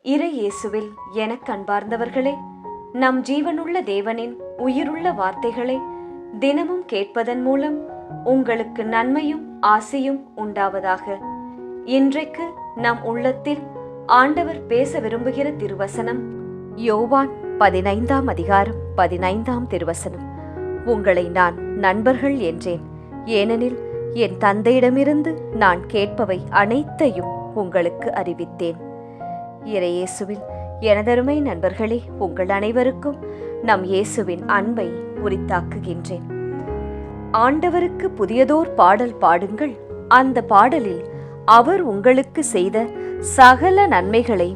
இறை இயேசுவில் எனக் அன்பார்ந்தவர்களே, நம் ஜீவனுள்ள தேவனின் உயிருள்ள வார்த்தைகளை தினமும் கேட்பதன் மூலம் உங்களுக்கு நன்மையும் ஆசையும் உண்டாவதாக. இன்றைக்கு நம் உள்ளத்தில் ஆண்டவர் பேச விரும்புகிற திருவசனம் யோவான் 15ஆம் அதிகாரம் 15ஆம் திருவசனம். உங்களை நான் நண்பர்கள் என்றேன், ஏனெனில் என் தந்தையிடமிருந்து நான் கேட்பவை அனைத்தையும் உங்களுக்கு அறிவித்தேன். இறை இயேசுவில் எனதருமை நண்பர்களே, உங்கள் அனைவருக்கும் நம் இயேசுவின் அன்பை உரித்தாக்குகின்றேன். ஆண்டவருக்கு புதியதோர் பாடல் பாடுங்கள், அந்த பாடலில் அவர் உங்களுக்கு செய்த சகல நன்மைகளை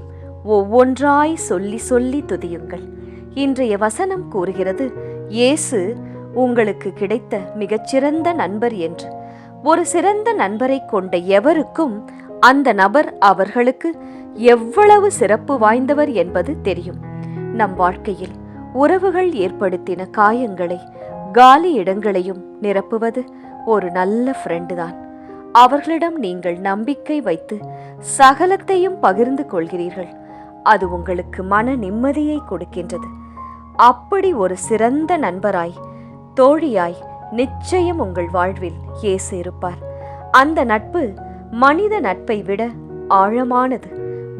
ஒவ்வொன்றாய் சொல்லி சொல்லி துதியுங்கள். இன்றைய வசனம் கூறுகிறது, இயேசு உங்களுக்கு கிடைத்த மிகச்சிறந்த நண்பர் என்று. ஒரு சிறந்த நண்பரை கொண்ட எவருக்கும் அந்த நபர் அவர்களுக்கு எவ்வளவு சிறப்பு வாய்ந்தவர் என்பது தெரியும். நம் வாழ்க்கையில் உறவுகள் ஏற்படுத்தின காயங்களை, காலி இடங்களையும் நிரப்புவது ஒரு நல்ல ஃப்ரெண்டு தான். அவர்களிடம் நீங்கள் நம்பிக்கை வைத்து சகலத்தையும் பகிர்ந்து கொள்கிறீர்கள். அது உங்களுக்கு மன நிம்மதியை கொடுக்கின்றது. அப்படி ஒரு சிறந்த நண்பராய், தோழியாய் நிச்சயம் உங்கள் வாழ்வில் இயேசு இருப்பார். அந்த நட்பு மனித நட்பை விட ஆழமானது,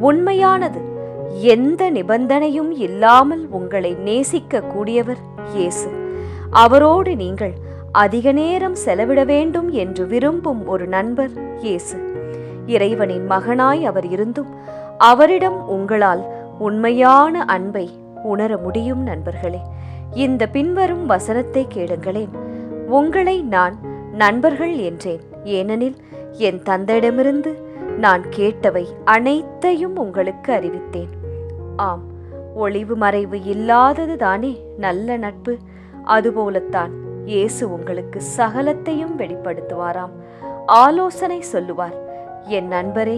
உண்மையானது. எந்த நிபந்தனையும் இல்லாமல் உங்களை நேசிக்க கூடியவர் இயேசு. அவரோடு நீங்கள் அதிக நேரம் செலவிட வேண்டும் என்று விரும்பும் ஒரு நண்பர் இயேசு. இறைவனின் மகனாய் அவர் இருந்தும் அவரிடம் உங்களால் உண்மையான அன்பை உணர முடியும். நண்பர்களே, இந்த பின்வரும் வசனத்தை கேளுங்களேன். உங்களை நான் நண்பர்கள் என்றேன், ஏனெனில் என் தந்தையிடமிருந்து நான் கேட்டவை அனைத்தையும் உங்களுக்கு அறிவித்தேன். ஆம், ஒளிவு மறைவு இல்லாதது தானே நல்ல நட்பு. அதுபோலத்தான் இயேசு உங்களுக்கு சகலத்தையும் வெளிப்படுத்துவாராம். ஆலோசனை சொல்லுவார். என் நண்பரே,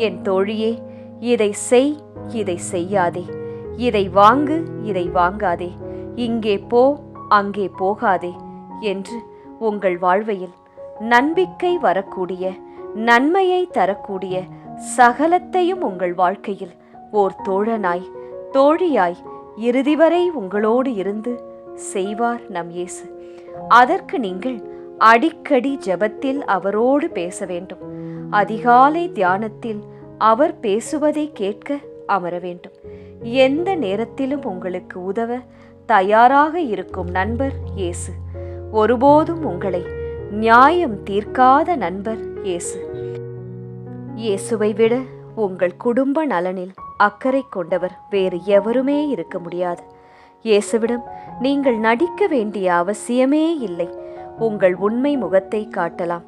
என் தோழியே, இதை செய், இதை செய்யாதே, இதை வாங்கு, இதை வாங்காதே, இங்கே போ, அங்கே போகாதே என்று உங்கள் வாழ்வையில் நம்பிக்கை வரக்கூடிய, நன்மையை தரக்கூடிய சகலத்தையும் உங்கள் வாழ்க்கையில் ஓர் தோழனாய், தோழியாய் இறுதி வரை உங்களோடு இருந்து செய்வார் நம் இயேசு. அதற்கு நீங்கள் அடிக்கடி ஜெபத்தில் அவரோடு பேச வேண்டும். அதிகாலை தியானத்தில் அவர் பேசுவதை கேட்க அமர வேண்டும். எந்த நேரத்திலும் உங்களுக்கு உதவ தயாராக இருக்கும் நண்பர் இயேசு. ஒருபோதும் உங்களை நியாயம் தீர்க்காத நண்பர் இயேசு. இயேசுவை விட உங்கள் குடும்ப நலனில் அக்கறை கொண்டவர் வேறு எவருமே இருக்க முடியாது. இயேசுவிடம் நீங்கள் நடிக்க வேண்டிய அவசியமே இல்லை. உங்கள் உண்மை முகத்தை காட்டலாம்.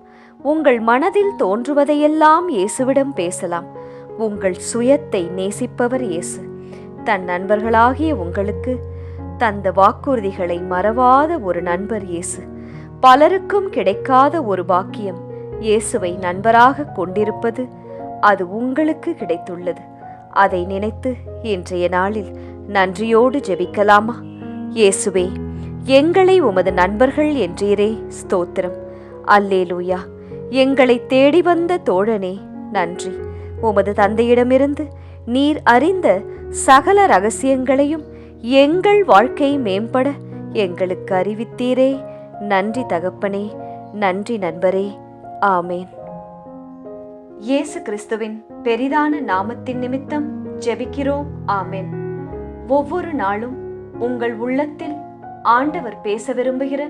உங்கள் மனதில் தோன்றுவதையெல்லாம் இயேசுவிடம் பேசலாம். உங்கள் சுயத்தை நேசிப்பவர் இயேசு. தன் நண்பர்களாகிய உங்களுக்கு தந்த வாக்குறுதிகளை மறவாத ஒரு நண்பர் இயேசு. பலருக்கும் கிடைக்காத ஒரு பாக்கியம் இயேசுவை நண்பராக கொண்டிருப்பது. அது உங்களுக்கு கிடைத்துள்ளது. அதை நினைத்து இன்றைய நாளில் நன்றியோடு ஜெபிக்கலாமா? இயேசுவே, எங்களை உமது நண்பர்கள் என்றீரே, ஸ்தோத்திரம். அல்லேலூயா. எங்களை தேடி வந்த தோழனே, நன்றி. உமது தந்தையிடமிருந்து நீர் அறிந்த சகல ரகசியங்களையும் எங்கள் வாழ்க்கை மேம்பட எங்களுக்கு அறிவித்தீரே. நன்றி தகப்பனே, நன்றி நண்பரே. ஆமேன். இயேசு கிறிஸ்துவின் பெரிதான நாமத்தின் நிமித்தம் ஜெபிக்கிறோம். ஆமேன். ஒவ்வொரு நாளும் உங்கள் உள்ளத்தில் ஆண்டவர் பேச விரும்புகிற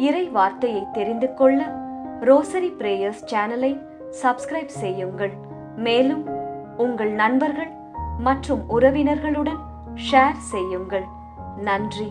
இறை வார்த்தையை தெரிந்து கொள்ள ரோசரி பிரேயர்ஸ் சேனலை சப்ஸ்கிரைப் செய்யுங்கள். மேலும் உங்கள் நண்பர்கள் மற்றும் உறவினர்களுடன் ஷேர் செய்யுங்கள். நன்றி.